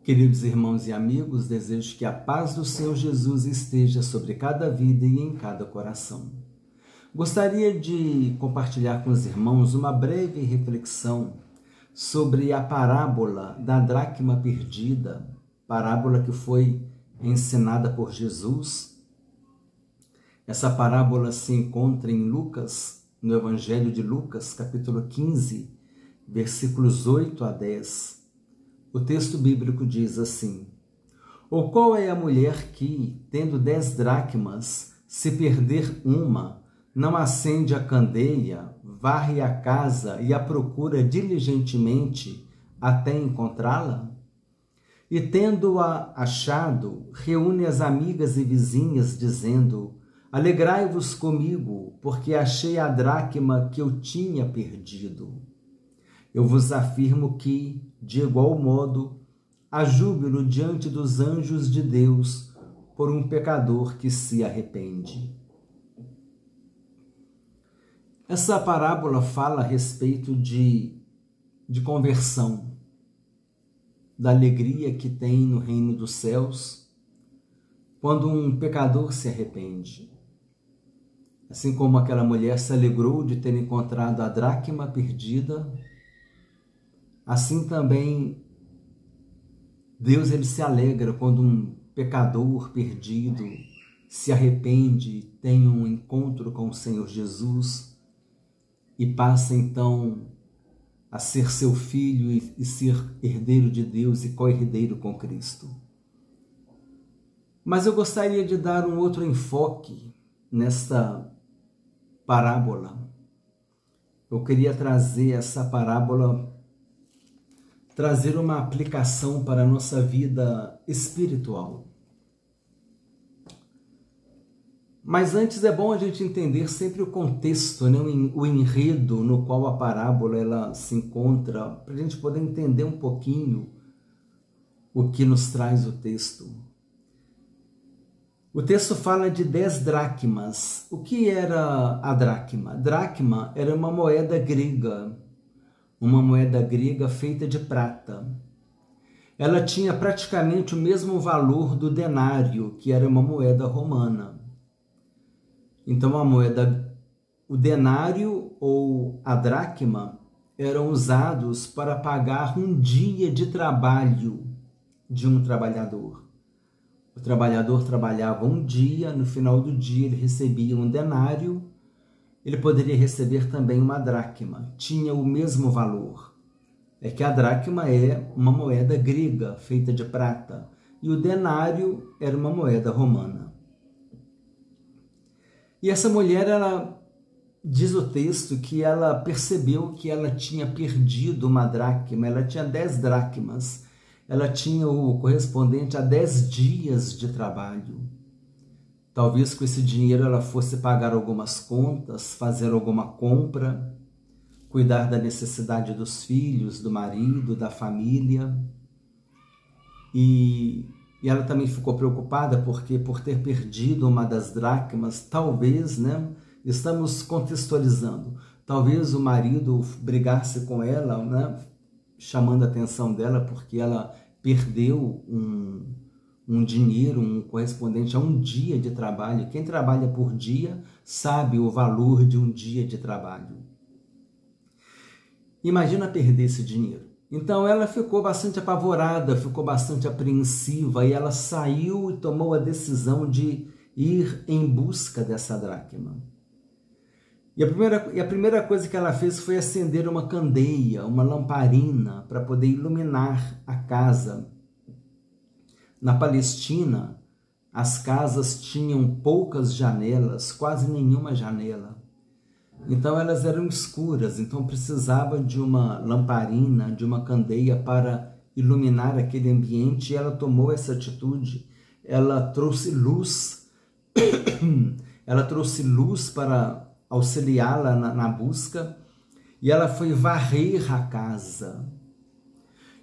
Queridos irmãos e amigos, desejo que a paz do Senhor Jesus esteja sobre cada vida e em cada coração. Gostaria de compartilhar com os irmãos uma breve reflexão sobre a parábola da dracma perdida, parábola que foi ensinada por Jesus. Essa parábola se encontra em Lucas, no Evangelho de Lucas, capítulo 15, versículos 8 a 10. O texto bíblico diz assim: Ou qual é a mulher que, tendo 10 dracmas, se perder uma, não acende a candeia, varre a casa e a procura diligentemente até encontrá-la? E tendo-a achado, reúne as amigas e vizinhas, dizendo: Alegrai-vos comigo, porque achei a dracma que eu tinha perdido. Eu vos afirmo que, de igual modo, há júbilo diante dos anjos de Deus por um pecador que se arrepende. Essa parábola fala a respeito de conversão, da alegria que tem no reino dos céus quando um pecador se arrepende. Assim como aquela mulher se alegrou de ter encontrado a dracma perdida, assim também Deus ele se alegra quando um pecador perdido se arrepende, tem um encontro com o Senhor Jesus e passa então a ser seu filho e ser herdeiro de Deus e co-herdeiro com Cristo. Mas eu gostaria de dar um outro enfoque nesta parábola. Eu queria trazer essa parábola, trazer uma aplicação para a nossa vida espiritual. Mas antes é bom a gente entender sempre o contexto, né? O enredo no qual a parábola ela se encontra, para a gente poder entender um pouquinho o que nos traz o texto. O texto fala de 10 dracmas. O que era a dracma? Dracma era uma moeda grega feita de prata. Ela tinha praticamente o mesmo valor do denário, que era uma moeda romana. Então o denário ou a dracma eram usados para pagar um dia de trabalho de um trabalhador. O trabalhador trabalhava um dia, no final do dia ele recebia um denário. Ele poderia receber também uma dracma, tinha o mesmo valor. É que a dracma é uma moeda grega feita de prata e o denário era uma moeda romana. E essa mulher, ela diz o texto que ela percebeu que ela tinha perdido uma dracma, ela tinha 10 dracmas, ela tinha o correspondente a 10 dias de trabalho. Talvez com esse dinheiro ela fosse pagar algumas contas, fazer alguma compra, cuidar da necessidade dos filhos, do marido, da família. E ela também ficou preocupada porque por ter perdido uma das dracmas, talvez, né, estamos contextualizando, talvez o marido brigasse com ela, né, chamando a atenção dela porque ela perdeu um dinheiro, um correspondente a um dia de trabalho. Quem trabalha por dia sabe o valor de um dia de trabalho. Imagina perder esse dinheiro. Então ela ficou bastante apavorada, ficou bastante apreensiva e ela saiu e tomou a decisão de ir em busca dessa dracma. E a primeira coisa que ela fez foi acender uma candeia, uma lamparina, para poder iluminar a casa. Na Palestina, as casas tinham poucas janelas, quase nenhuma janela. Então elas eram escuras, então precisava de uma lamparina, de uma candeia para iluminar aquele ambiente, e ela tomou essa atitude. Ela trouxe luz, para auxiliá-la na busca, e ela foi varrer a casa.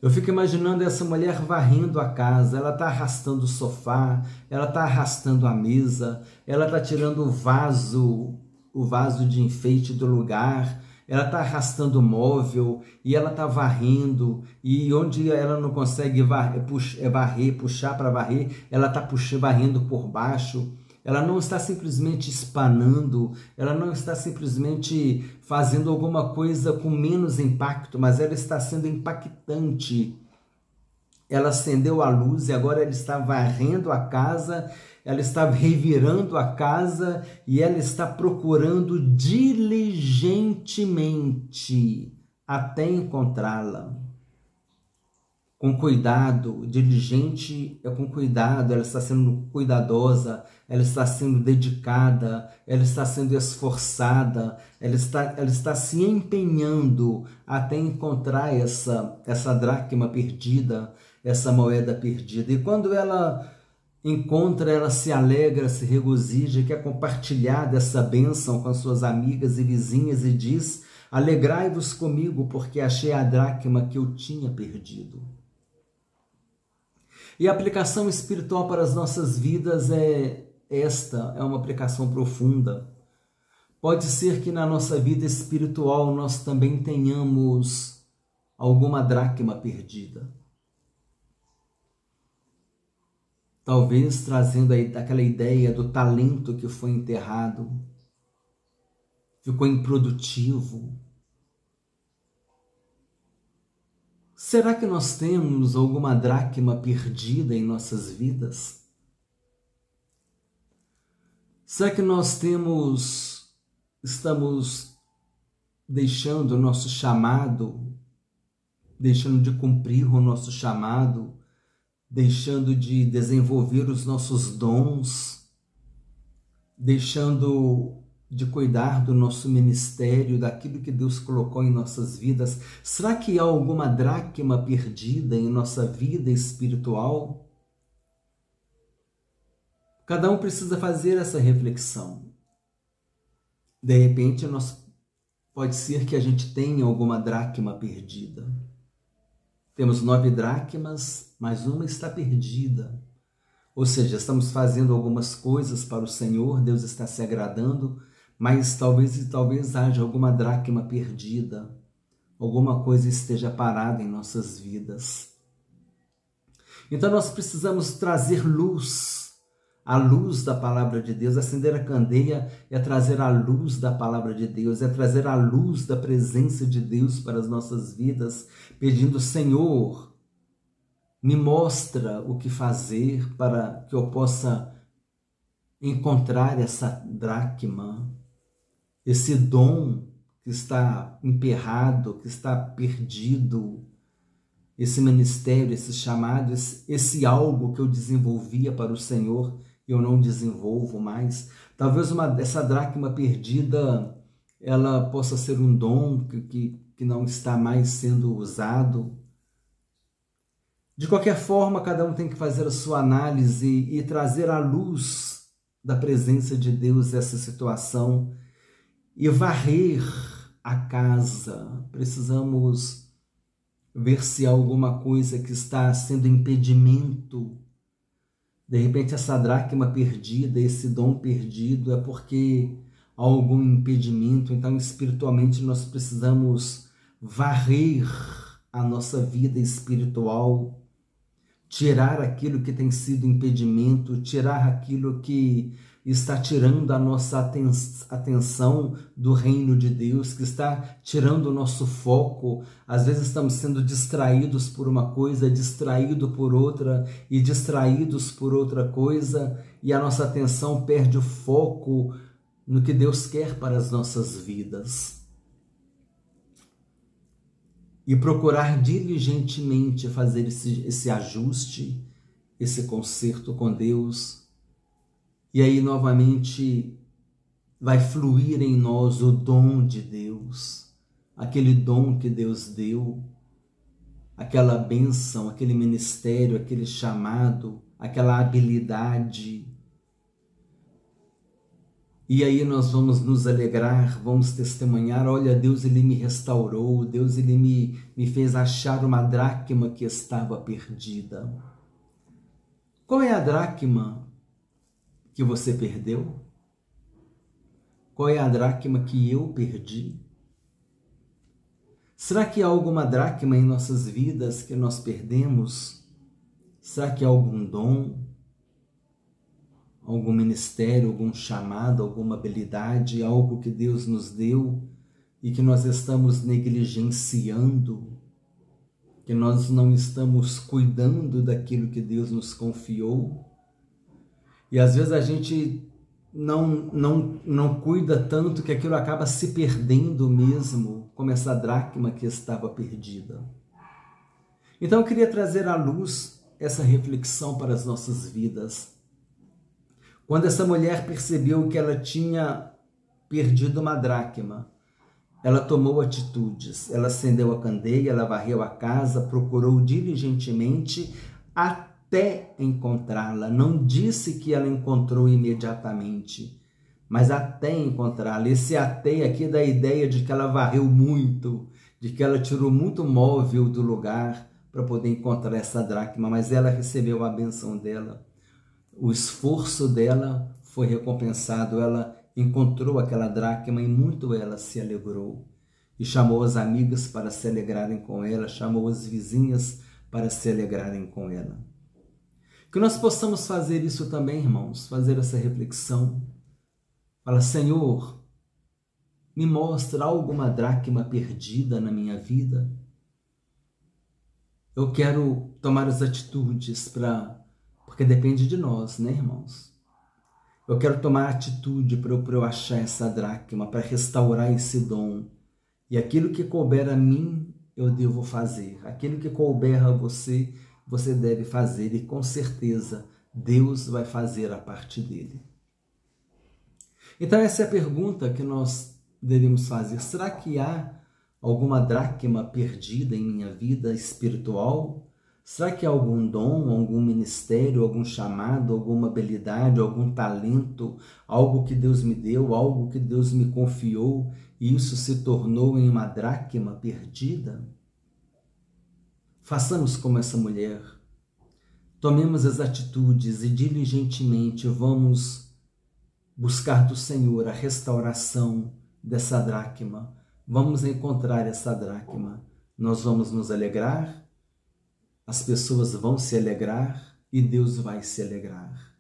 Eu fico imaginando essa mulher varrendo a casa, ela está arrastando o sofá, ela está arrastando a mesa, ela está tirando o vaso de enfeite do lugar, ela está arrastando o móvel e ela está varrendo, e onde ela não consegue puxar para varrer, ela está varrendo por baixo. Ela não está simplesmente espanando, ela não está simplesmente fazendo alguma coisa com menos impacto, mas ela está sendo impactante. Ela acendeu a luz e agora ela está varrendo a casa, ela está revirando a casa e ela está procurando diligentemente até encontrá-la. Com cuidado, diligente é com cuidado, ela está sendo cuidadosa, ela está sendo dedicada, ela está sendo esforçada, ela está se empenhando até encontrar essa dracma perdida, essa moeda perdida. E quando ela encontra, ela se alegra, se regozija, quer compartilhar dessa bênção com as suas amigas e vizinhas e diz: alegrai-vos comigo, porque achei a dracma que eu tinha perdido. E a aplicação espiritual para as nossas vidas é uma aplicação profunda. Pode ser que na nossa vida espiritual nós também tenhamos alguma dracma perdida. Talvez trazendo aquela ideia do talento que foi enterrado, ficou improdutivo. Será que nós temos alguma dracma perdida em nossas vidas? Será que nós estamos deixando o nosso chamado, deixando de cumprir o nosso chamado, deixando de desenvolver os nossos dons, deixando de cuidar do nosso ministério, daquilo que Deus colocou em nossas vidas? Será que há alguma dracma perdida em nossa vida espiritual? Cada um precisa fazer essa reflexão. De repente, pode ser que a gente tenha alguma dracma perdida. Temos 9 dracmas, mas uma está perdida. Ou seja, estamos fazendo algumas coisas para o Senhor, Deus está se agradando, mas talvez haja alguma dracma perdida, alguma coisa esteja parada em nossas vidas. Então nós precisamos trazer luz, a luz da palavra de Deus. Acender a candeia é trazer a luz da palavra de Deus, é trazer a luz da presença de Deus para as nossas vidas, pedindo: Senhor, me mostra o que fazer para que eu possa encontrar essa dracma, esse dom que está emperrado, que está perdido, esse ministério, esse chamado, esse algo que eu desenvolvia para o Senhor, eu não desenvolvo mais. Talvez essa dracma perdida, ela possa ser um dom que não está mais sendo usado. De qualquer forma, cada um tem que fazer a sua análise e trazer à luz da presença de Deus essa situação e varrer a casa. Precisamos ver se há alguma coisa que está sendo impedimento. De repente, essa dracma perdida, esse dom perdido, é porque há algum impedimento. Então, espiritualmente, nós precisamos varrer a nossa vida espiritual, tirar aquilo que tem sido impedimento, tirar aquilo que está tirando a nossa atenção do reino de Deus, que está tirando o nosso foco. Às vezes estamos sendo distraídos por uma coisa, distraído por outra e distraídos por outra coisa, e a nossa atenção perde o foco no que Deus quer para as nossas vidas. E procurar diligentemente fazer esse ajuste, esse conserto com Deus. E aí, novamente, vai fluir em nós o dom de Deus, aquele dom que Deus deu, aquela bênção, aquele ministério, aquele chamado, aquela habilidade. E aí nós vamos nos alegrar, vamos testemunhar: olha, Deus, Ele me restaurou, Deus, Ele me fez achar uma dracma que estava perdida. Qual é a dracma que você perdeu? Qual é a dracma que eu perdi? Será que há alguma dracma em nossas vidas que nós perdemos? Será que há algum dom, algum ministério, algum chamado, alguma habilidade, algo que Deus nos deu e que nós estamos negligenciando, que nós não estamos cuidando daquilo que Deus nos confiou? E às vezes a gente não cuida tanto que aquilo acaba se perdendo mesmo, como essa dracma que estava perdida. Então eu queria trazer à luz essa reflexão para as nossas vidas. Quando essa mulher percebeu que ela tinha perdido uma dracma, ela tomou atitudes, ela acendeu a candeia, ela varreu a casa, procurou diligentemente até encontrá-la. Não disse que ela encontrou imediatamente, mas até encontrá-la. Esse até aqui dá a ideia de que ela varreu muito, de que ela tirou muito móvel do lugar para poder encontrar essa dracma, mas ela recebeu a benção dela. O esforço dela foi recompensado, ela encontrou aquela dracma e muito ela se alegrou. E chamou as amigas para se alegrarem com ela, chamou as vizinhas para se alegrarem com ela. Que nós possamos fazer isso também, irmãos, fazer essa reflexão. Fala, Senhor, me mostra alguma dracma perdida na minha vida. Eu quero tomar as atitudes porque depende de nós, né, irmãos? Eu quero tomar atitude para eu achar essa dracma, para restaurar esse dom. E aquilo que couber a mim, eu devo fazer. Aquilo que couber a você, você deve fazer. E com certeza, Deus vai fazer a parte dele. Então essa é a pergunta que nós devemos fazer. Será que há alguma dracma perdida em minha vida espiritual? Será que há algum dom, algum ministério, algum chamado, alguma habilidade, algum talento, algo que Deus me deu, algo que Deus me confiou e isso se tornou em uma dracma perdida? Façamos como essa mulher. Tomemos as atitudes e diligentemente vamos buscar do Senhor a restauração dessa dracma. Vamos encontrar essa dracma. Nós vamos nos alegrar, as pessoas vão se alegrar e Deus vai se alegrar.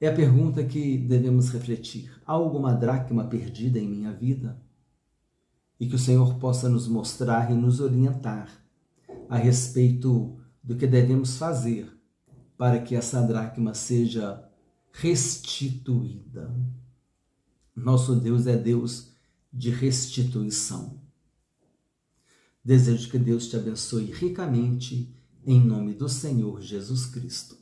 É a pergunta que devemos refletir. Há alguma dracma perdida em minha vida? E que o Senhor possa nos mostrar e nos orientar a respeito do que devemos fazer para que essa dracma seja restituída. Nosso Deus é Deus de restituição. Desejo que Deus te abençoe ricamente, em nome do Senhor Jesus Cristo.